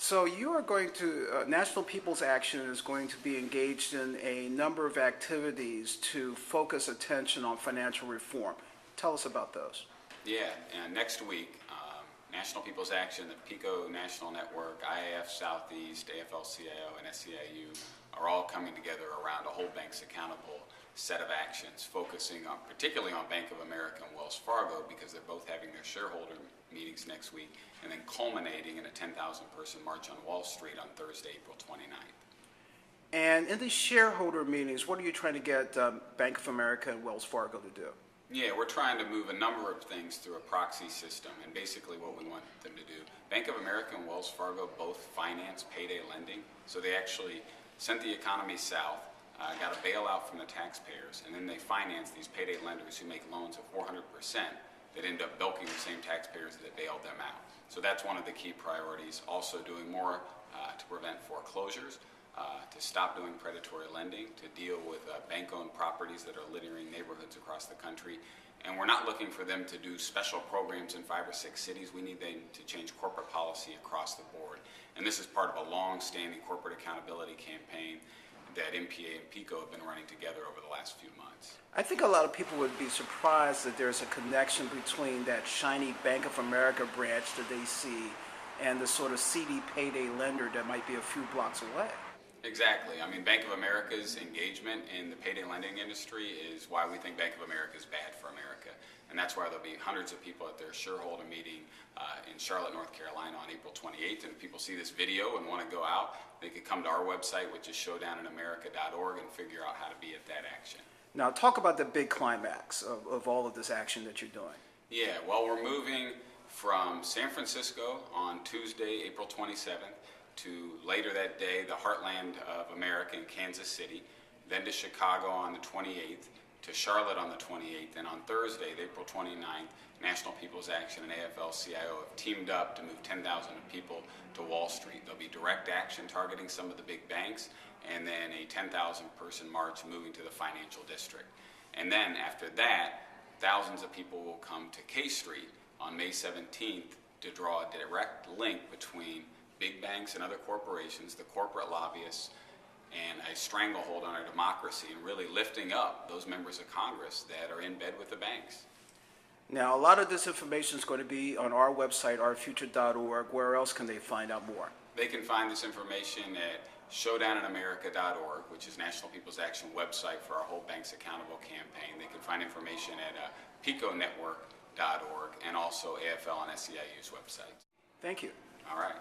So you are going to, National People's Action is going to be engaged in a number of activities to focus attention on financial reform. Tell us about those. Yeah, and next week, National People's Action, the PICO National Network, IAF Southeast, AFL-CIO, and SEIU are all coming together around a Hold Banks Accountable set of actions, focusing on, particularly on Bank of America and Wells Fargo, because they're both having their shareholder meetings next week, and then culminating in a 10,000-person march on Wall Street on Thursday, April 29th. And in these shareholder meetings, what are you trying to get Bank of America and Wells Fargo to do? Yeah, we're trying to move a number of things through a proxy system, and basically what we want them to do. Bank of America and Wells Fargo both finance payday lending, so they actually sent the economy south, got a bailout from the taxpayers, and then they finance these payday lenders who make loans of 400% that end up bilking the same taxpayers that bailed them out. So that's one of the key priorities. Also doing more to prevent foreclosures, to stop doing predatory lending, to deal with bank-owned properties that are littering neighborhoods across the country. And we're not looking for them to do special programs in 5 or 6 cities. We need them to change corporate policy across the board. And this is part of a long-standing corporate accountability campaign that MPA and PICO have been running together over the last few months. I think a lot of people would be surprised that there's a connection between that shiny Bank of America branch that they see and the sort of seedy payday lender that might be a few blocks away. Exactly. I mean, Bank of America's engagement in the payday lending industry is why we think Bank of America is bad for America. And that's why there'll be hundreds of people at their shareholder meeting in Charlotte, North Carolina on April 28th. And if people see this video and want to go out, they could come to our website, which is showdowninamerica.org, and figure out how to be at that action. Now, talk about the big climax of all of this action that you're doing. Yeah, well, we're moving from San Francisco on Tuesday, April 27th, to later that day, the heartland of America in Kansas City, then to Chicago on the 28th, to Charlotte on the 28th, and on Thursday, April 29th, National People's Action and AFL-CIO have teamed up to move 10,000 people to Wall Street. There'll be direct action targeting some of the big banks, and then a 10,000-person march moving to the financial district. And then after that, thousands of people will come to K Street on May 17th to draw a direct link between big banks and other corporations, the corporate lobbyists, and a stranglehold on our democracy, and really lifting up those members of Congress that are in bed with the banks. Now, a lot of this information is going to be on our website, ourfuture.org. Where else can they find out more? They can find this information at showdowninamerica.org, which is National People's Action website for our Hold Banks Accountable campaign. They can find information at piconetwork.org and also AFL and SEIU's websites. Thank you. All right.